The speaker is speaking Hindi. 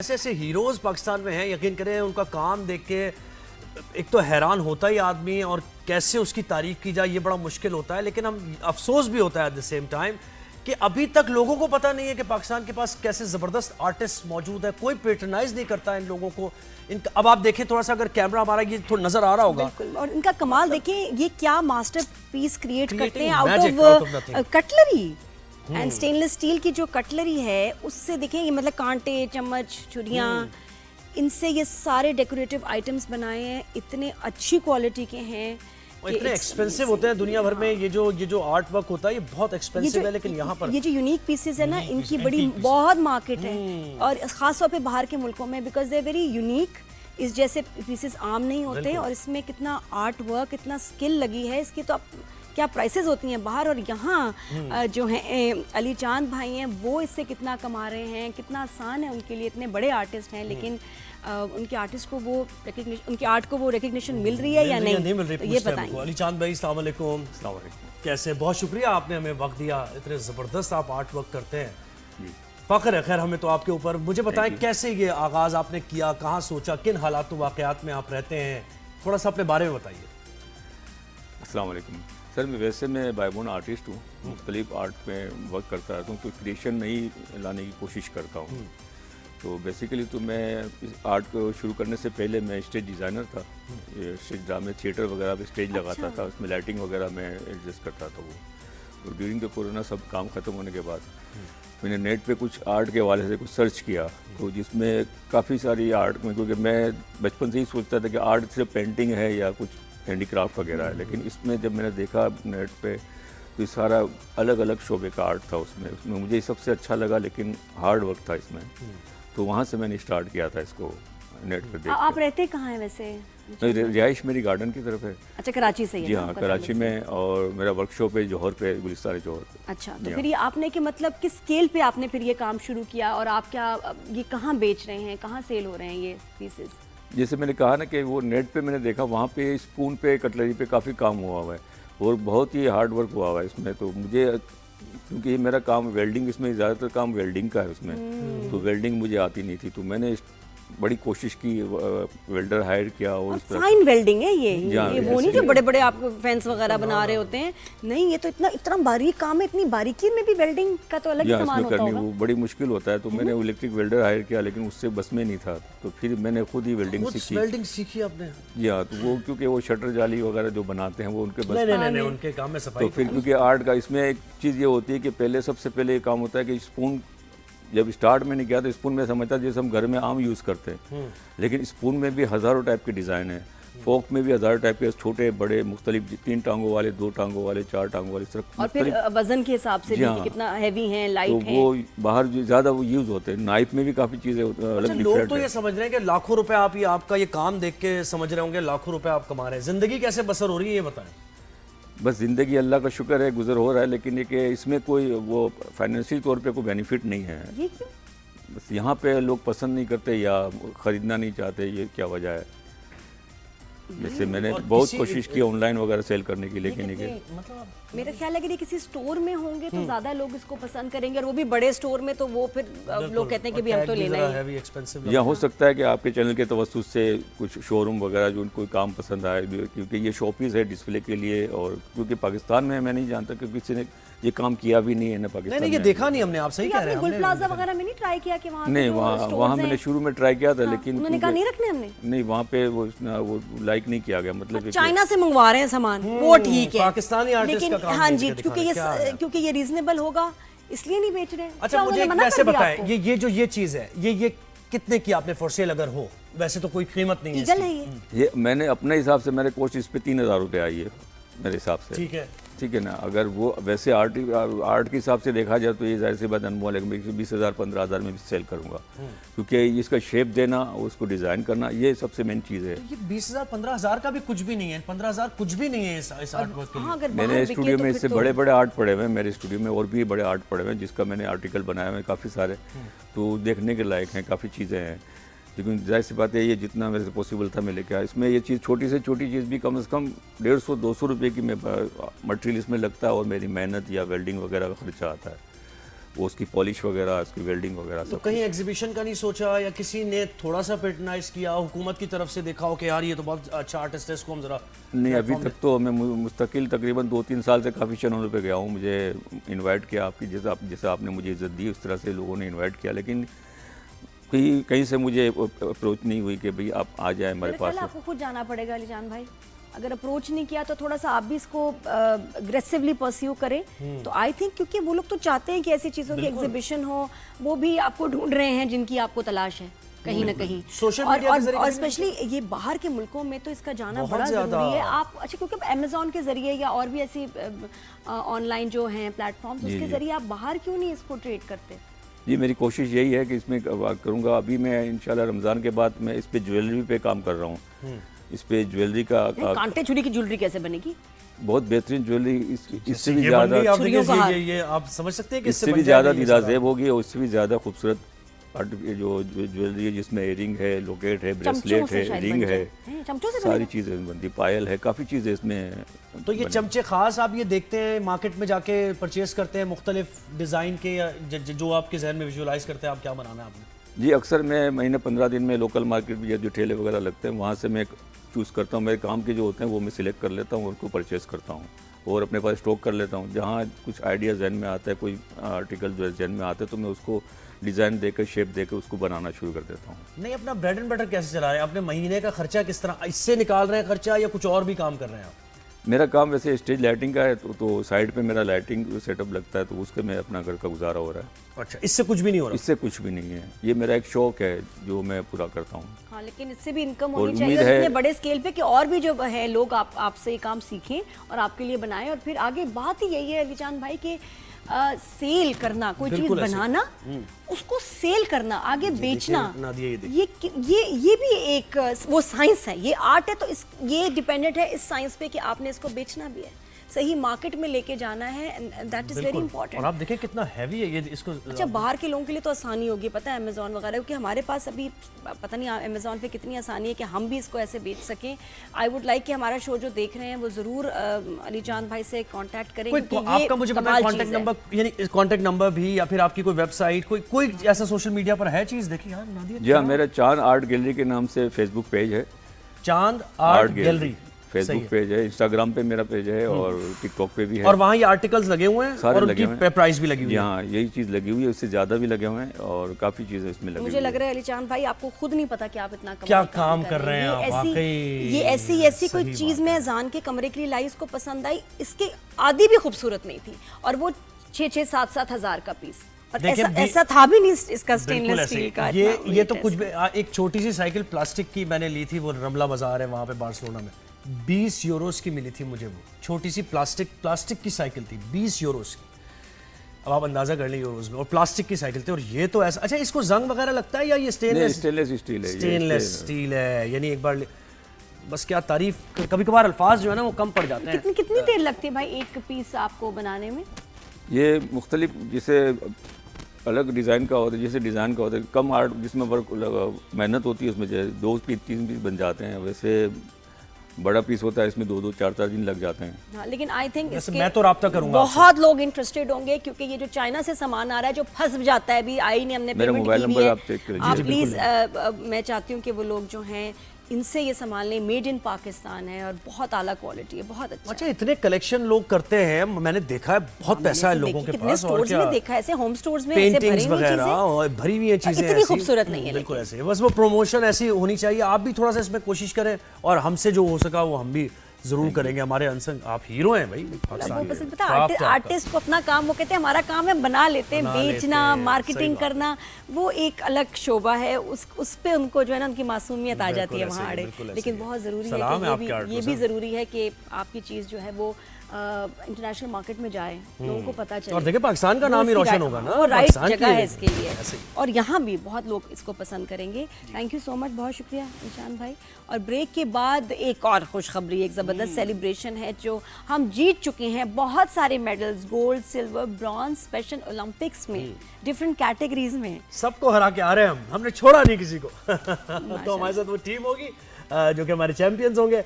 ऐसे ऐसे हीरोज पाकिस्तान में हैं, यकीन करें उनका काम देख के एक तो हैरान होता ही आदमी, और कैसे उसकी तारीफ की जाए ये बड़ा मुश्किल होता है। लेकिन हम अफसोस भी होता है एट द सेम टाइम कि अभी तक लोगों को पता नहीं है कि पाकिस्तान के पास कैसे ज़बरदस्त आर्टिस्ट मौजूद है। कोई पेट्रनाइज नहीं करता इन लोगों को। अब आप देखें थोड़ा सा, अगर कैमरा हमारा ये थोड़ा नजर आ रहा होगा, बिल्कुल। और इनका कमाल देखें, ये क्या मास्टर पीस क्रिएट करते हैं out magic, of cutlery and stainless steel की जो कटलरी है उससे देखें, ये मतलब कांटे, चम्मच, छुरियाँ, इनसे ये सारे डेकोरेटिव आइटम्स बनाए हैं, इतने अच्छी क्वालिटी के हैं और इतने एक्सपेंसिव होते हैं दुनिया भर में। ये जो आर्ट वर्क होता है ये बहुत एक्सपेंसिव है, लेकिन यहाँ पर ये जो यूनिक पीसेस है ना, इनकी बड़ी बहुत मार्केट है, और खास तौर पे बाहर के मुल्कों में, बिकॉज दे वेरी यूनिक। इस जैसे पीसेस आम नहीं होते, और इसमें कितना आर्ट वर्क, इतना स्किल लगी है इसकी, तो आप क्या प्राइसेस होती हैं बाहर। और यहाँ जो हैं अली चांद भाई हैं, वो इससे कितना कमा रहे हैं, कितना आसान है उनके लिए। इतने बड़े आर्टिस्ट हैं, लेकिन उनके आर्टिस्ट को वो रिकग्निशन, उनके आर्ट को वो रिकग्निशन मिल रही है या नहीं मिल रही, ये बताइए। अली चांद भाई अस्सलाम वालेकुम। कैसे, बहुत शुक्रिया आपने हमें वक्त दिया। इतने ज़बरदस्त आप आर्ट वर्क करते हैं, फ़ख्र है खैर हमें तो आपके ऊपर। मुझे बताएं कैसे ये आगाज़ आपने किया, कहाँ सोचा, किन हालात वाक़यात में आप रहते हैं, थोड़ा सा अपने बारे में बताइए। अस्सलाम वालेकुम सर, मैं बाय बोर्न आर्टिस्ट हूँ, मुख्तलिफ आर्ट में वर्क करता रहता हूँ, तो क्रिएशन नहीं लाने की कोशिश करता हूँ। तो बेसिकली तो मैं इस आर्ट को शुरू करने से पहले मैं स्टेज डिज़ाइनर था। ये स्टेज ड्रामे, थिएटर वगैरह पे स्टेज लगाता था, उसमें लाइटिंग वगैरह मैं एडजस्ट करता था वो। तो ड्यूरिंग द कोरोना सब काम ख़त्म होने के बाद मैंने नेट पे कुछ आर्ट के हवाले से कुछ सर्च किया, तो जिसमें काफ़ी सारी आर्ट में, क्योंकि मैं बचपन से ही सोचता था कि आर्ट सिर्फ पेंटिंग है या कुछ हैंडीक्राफ्ट वगैरह है, लेकिन इसमें जब मैंने देखा नेट पे तो सारा अलग अलग शोबे का आर्ट था उसमें मुझे सबसे अच्छा लगा, लेकिन हार्ड वर्क था इसमें। तो वहाँ से मैंने स्टार्ट किया था इसको नेट पे देख। आप रहते कहाँ हैं वैसे? रिहाइश मेरी गार्डन की तरफ है। अच्छा, कराची से? जी हाँ, कराची में, और मेरा वर्कशॉप है जौहर पे, गुलिस्तान जौहर पे। अच्छा, तो फिर ये आपने कि मतलब किस स्केल पे आपने फिर ये काम शुरू किया, और आप क्या ये कहाँ बेच रहे हैं, कहाँ सेल हो रहे हैं ये पीसेस? जैसे मैंने कहा ना कि वो नेट पे मैंने देखा, वहाँ पे स्पून पे, कटलरी पे काफ़ी काम हुआ है, और बहुत ही हार्ड वर्क हुआ है इसमें। तो मुझे, क्योंकि ये मेरा काम वेल्डिंग, इसमें ज़्यादातर काम वेल्डिंग का है उसमें, तो वेल्डिंग मुझे आती नहीं थी, तो मैंने बड़ी कोशिश की, वेल्डर हायर किया। और फाइन वेल्डिंग है ये वो नहीं जो बड़े बड़े आप फेंस वगैरह बना रहे होते हैं, नहीं, ये तो इतना बारीक काम है, इतनी बारीकी में भी वेल्डिंग का तो अलग ही सामान होता होगा। वो बड़ी मुश्किल होता है, तो मैंने इलेक्ट्रिक वेल्डर हायर किया, लेकिन उससे बस में नहीं था, तो फिर मैंने खुद ही वेल्डिंग सीखी आपने? जी हाँ, तो वो क्योंकि वो शटर जाली वगैरह जो बनाते हैं वो उनके बस नहीं, उनके काम में सफाई। तो फिर क्योंकि आर्ट का इसमें एक चीज़ ये होती है कि सबसे पहले ये काम होता है कि स्पून, जब स्टार्ट मैंने किया तो स्पून में समझता जैसे हम घर में आम यूज़ करते हैं, लेकिन स्पून में भी हज़ारों टाइप के डिज़ाइन है, फोक में भी हज़ारों टाइप के, छोटे बड़े मुख्तलिफ, 3 टांगों वाले, 2 टांगों वाले, 4 टांगों वाले, सिर्फ। और फिर वजन के हिसाब से भी कितना हैवी है, लाइट है, तो वो बाहर ज़्यादा वो यूज़ होते हैं। नाइफ में भी काफ़ी चीज़ें अलग। लोग तो ये समझ रहे हैं कि लाखों रुपए आपका ये काम देख के समझ रहे होंगे लाखों रुपए आप कमा रहे हैं। जिंदगी कैसे बसर हो रही है ये बताएं। बस ज़िंदगी अल्लाह का शुक्र है गुजर हो रहा है, लेकिन ये कि इसमें कोई वो फाइनेंशियल तौर पे कोई बेनिफिट नहीं है। ये क्यों? बस यहाँ पे लोग पसंद नहीं करते या ख़रीदना नहीं चाहते, ये क्या वजह है? जैसे मैंने बहुत कोशिश की ऑनलाइन वगैरह सेल करने की, लेकिन मतलब मेरा ख्याल है कि ये किसी स्टोर में होंगे तो ज़्यादा लोग इसको पसंद करेंगे, और वो भी बड़े स्टोर में, तो वो फिर लोग कहते हैं कि भी हम तो लेना है। या हो सकता है कि आपके चैनल के तवज्जुह से कुछ शोरूम वगैरह जो उनको काम पसंद आए, क्योंकि ये शोपीस है डिस्प्ले के लिए, और क्योंकि पाकिस्तान में मैं नहीं जानता कि किसी ने ये काम किया भी नहीं है ना पाकिस्तान में। ये देखा नहीं हमने, आप सही कह रहे हैं। गुल प्लाजा वगैरह में नहीं ट्राई किया कि वहाँ? नहीं, वहाँ मैंने शुरू में ट्राई किया था, लेकिन उन्होंने कहा नहीं रखने हमने। नहीं, वहाँ पे वो लाइक नहीं किया गया, मतलब चाइना से मंगवा रहे हैं सामान, वो ठीक है, पाकिस्तानी आर्टिस्ट का काम। हाँ जी, क्योंकि ये रीजनेबल होगा इसलिए नहीं बेच रहे। अच्छा, मुझे कैसे बताएं, ये चीज है, ये कितने की आपने फॉर सेल अगर हो? वैसे तो कोई कीमत नहीं है ये मैंने अपने हिसाब से, मेरे कॉस्ट इस पे 3000 रुपये आई है मेरे हिसाब से। ठीक है ना, अगर वो वैसे आर्ट के हिसाब से देखा जाए तो ये जाहिर सी बात अनमोल है, मैं 20,000 15,000 में भी सेल करूंगा, क्योंकि इसका शेप देना, उसको डिज़ाइन करना, ये सबसे मेन चीज़ है। ये 20,000 15,000 का भी कुछ भी नहीं है, 15,000 कुछ भी नहीं है इस आर्ट वर्क के लिए। मेरे स्टूडियो में इससे बड़े बड़े आर्ट पड़े हुए हैं, मेरे स्टूडियो में और भी बड़े आर्ट पड़े हुए हैं, जिसका मैंने आर्टिकल बनाया हुआ है काफ़ी सारे, तो देखने के लायक हैं, काफ़ी चीज़ें हैं। लेकिन जाहिर सी बात है, ये जितना मेरे से पॉसिबल था मैं लेके आया। इसमें ये चीज़, छोटी से छोटी चीज़ भी कम से कम 150-200 रुपये की मैं मटेरियल इसमें लगता है, और मेरी मेहनत या वेल्डिंग वगैरह का खर्चा आता है। वो उसकी पॉलिश वगैरह, उसकी वेल्डिंग वगैरह तो सब। कहीं एग्जीबिशन का नहीं सोचा, या किसी ने थोड़ा सा पेट्रोनाइज किया, हुकूमत की तरफ से देखा हो कि यार ये तो बहुत अच्छा आर्टिस्ट है, इसको हम जरा? नहीं, अभी तक तो मैं मुस्तकिल तकरीबन 2-3 साल से काफ़ी चैनलों पे गया हूँ, मुझे इनवाइट किया, आपकी जैसे आपने मुझे इज़्ज़त दी उस तरह से लोगों ने इनवाइट किया, लेकिन कहीं से मुझे अप्रोच नहीं हुई कि भाई आप आ जाए हमारे पास। आपको खुद जाना पड़ेगा अलीजान भाई, अगर अप्रोच नहीं किया तो थोड़ा सा आप भी इसको अग्रेसिवली परस्यू करें। तो आई थिंक क्योंकि वो लोग तो चाहते हैं कि ऐसी चीज़ों की एग्जीबिशन हो, वो भी आपको ढूंढ रहे हैं जिनकी आपको तलाश है कहीं ना कहीं। सोशल मीडिया के जरिए और स्पेशली ये बाहर के मुल्कों में तो इसका जाना बड़ा ज़रूरी है। आप अच्छा, क्योंकि अमेज़ॉन के ज़रिए या और भी ऐसी ऑनलाइन जो हैं प्लेटफॉर्म्स, उसके ज़रिए आप बाहर क्यों नहीं इसको ट्रेड करते? जी, मेरी कोशिश यही है कि इसमें करूँगा। अभी मैं इंशाल्लाह रमज़ान के बाद मैं इस पे ज्वेलरी पे काम कर रहा हूँ। इस पे ज्वेलरी का कांटे छुरी की ज्वेलरी कैसे बनेगी? बहुत बेहतरिन ज्वेलरी, इससे भी ये ज़्यादा ये आप समझ सकते हैं कि इससे भी ज़्यादा दीदार होगी और उससे भी ज़्यादा खूबसूरत जो ज्वेलरी है, जिसमें इयरिंग है, लोकेट है, ब्रेसलेट है, रिंग है, सारी चीज़ें बनती, पायल है, काफ़ी चीज़ें इसमें। तो ये चमचे खास आप ये देखते हैं मार्केट में जाके परचेस करते हैं मुख्तलिफ डिज़ाइन के, या जो आपके जहन में विजुअलाइज करते हैं आप क्या बनाना है आपने? जी, अक्सर मैं महीने 15 दिन में लोकल मार्केट में जो ठेले वगैरह लगते हैं वहाँ से मैं चूज़ करता हूँ, मेरे काम के जो होते हैं वो मैं सिलेक्ट कर लेता हूँ और उनको परचेस करता हूँ और अपने पास स्टॉक कर लेता हूँ। जहाँ कुछ आइडिया जहन में आता है, कोई आर्टिकल जो जहन में आता है, तो मैं उसको डिज़ाइन देकर, शेप देकर उसको बनाना शुरू कर देता हूँ। नहीं, अपना ब्रेड एंड बटर कैसे चला रहे हैं? अपने महीने का खर्चा किस तरह इससे निकाल रहे हैं खर्चा, या कुछ और भी काम कर रहे हैं आप? मेरा काम वैसे स्टेज लाइटिंग का है, तो साइड पे मेरा लाइटिंग सेटअप लगता है, तो उसके में अपना घर का गुजारा हो रहा है। अच्छा, इससे कुछ भी नहीं हो रहा? इससे कुछ भी नहीं है, ये मेरा एक शौक है जो मैं पूरा करता हूँ। हाँ, लेकिन इससे भी इनकम होनी चाहिए इतने बड़े स्केल पे कि और भी जो है लोग आपसे ये काम सीखें और आपके लिए बनाएं। और फिर आगे बात ही यही है अलीजान भाई कि सेल करना, कोई चीज बनाना, उसको सेल करना, आगे बेचना, ये भी एक वो साइंस है, ये आर्ट है। तो ये डिपेंडेंट है इस साइंस पे कि आपने इसको बेचना भी है, सही मार्केट में लेके जाना है, and that is very important. और आप देखें कितना हैवी है ये इसको। अच्छा, बाहर के लोगों के लिए तो आसानी होगी, पता है, अमेज़ॉन वगैरह, क्योंकि हमारे पास अभी पता नहीं अमेज़ॉन पे कितनी आसानी है कि हम भी इसको ऐसे बेच सकें। आई वुड लाइक कि हमारा शो जो देख रहे हैं वो ज़रूर अलीजान भाई से कांटेक्ट करें, क्योंकि आपका मुझे पता है कांटेक्ट नंबर, यानी कांटेक्ट नंबर भी, या फिर आपकी कोई वेबसाइट, कोई ऐसा सोशल मीडिया पर है चीज़? देखिए यार नादिया जी, हाँ, मेरा चांद आर्ट गैलरी के नाम से फेसबुक पेज है, चांद आर्ट गैलरी फेसबुक पेज है, इंस्टाग्राम पे मेरा पेज है और टिकटॉक पे भी है। और वहाँ ये आर्टिकल्स लगे हुए हैं और उनकी प्राइस भी लगी हुई है। हाँ, यही चीज़ लगी हुई है, उससे ज़्यादा भी लगे हुए हैं और काफ़ी चीज़ें इसमें लगी हुई है। मुझे लग रहा है अलीजान भाई आपको खुद नहीं पता कि आप इतना क्या काम कर रहे हैं। ये ऐसी कोई चीज़ में अजान के कमरे के लिए लाई, उसको पसंद आई, इसके आदि भी खूबसूरत नहीं थी, और वो 6-7 हज़ार का पीस, और ऐसा था भी नहीं इसका स्टेनलेस स्टील का। ये तो कुछ भी। एक छोटी सी साइकिल प्लास्टिक की मैंने ली थी, वो रमला बाजार है वहाँ पे बार्सिलोना में, 20 यूरोस की मिली थी मुझे। वो छोटी सी प्लास्टिक की साइकिल थी, 20 यूरोस की। अब आप अंदाजा कर लें यूरोस में, और प्लास्टिक की साइकिल थी। और ये तो ऐसा, अच्छा इसको जंग वगैरह लगता है या ये स्टेनलेस स्टील है? स्टेनलेस स्टील है, यानी एक बार बस क्या तारीफ, कभी कभार अल्फाज जो है ना वो कम पड़ जाते हैं। कितनी देर लगती है भाई एक पीस आपको बनाने में? ये मुख्तलिफ, जैसे अलग डिज़ाइन का होता है, जैसे डिज़ाइन का होता है, कम आर्ट जिसमें वर्क मेहनत होती है, उसमें 2-3 पीस बन जाते हैं। वैसे बड़ा पीस होता है, इसमें 2-2, 4-4 दिन लग जाते हैं। हाँ, लेकिन आई थिंक मैं तो राब्ता करूंगा, बहुत लोग इंटरेस्टेड होंगे, क्योंकि ये जो चाइना से सामान आ रहा है जो फंस जाता है, अभी आई नहीं, हमने पेमेंट की भी है, आप प्लीज, मैं चाहती हूँ कि वो लोग जो हैं इनसे ये सामान लें। मेड इन पाकिस्तान है और बहुत आला क्वालिटी है, बहुत अच्छा। अच्छा, इतने कलेक्शन लोग करते हैं, मैंने देखा है, बहुत पैसा है लोगों के पास। और क्या में देखा है, ऐसे होम स्टोर्स में पेंटिंग्स वगैरह और भरी हुई है चीजें, इतनी खूबसूरत नहीं है, बिल्कुल ऐसे। बस वो प्रमोशन ऐसी होनी चाहिए। आप भी थोड़ा सा इसमें कोशिश करें, और हमसे जो हो सका वो हम भी जरूर करेंगे। हमारे अनसंग आप हीरो हैं भाई पाकिस्तान में। आर्टिस्ट को अपना काम, वो कहते हैं हमारा काम है बना लेते हैं, बेचना, मार्केटिंग करना वो एक अलग शोबा है, उस पे उनको जो है ना उनकी मासूमियत आ जाती है वहाँ आड़े। लेकिन बहुत ज़रूरी है कि ये भी ज़रूरी है कि आपकी चीज़ जो है वो इंटरनेशनल मार्केट में जाए, लोगों को पता चले, और देखिए पाकिस्तान का नाम ही रोशन होगा ना, वो राइट जगह है इसके लिए, और यहाँ भी बहुत लोग इसको पसंद करेंगे। थैंक यू सो मच, बहुत शुक्रिया निशान भाई। और ब्रेक के बाद एक और खुशखबरी, एक ज़बरदस्त सेलिब्रेशन है जो हम जीत चुके हैं बहुत सारे medals, gold, silver, bronze, special Olympics में, डिफरेंट कैटेगरीज में सबको हरा के आ रहे हैं हमने छोड़ा नहीं किसी को। तो हमारे साथ वो टीम होगी जो कि हमारे चैंपियंस होंगे।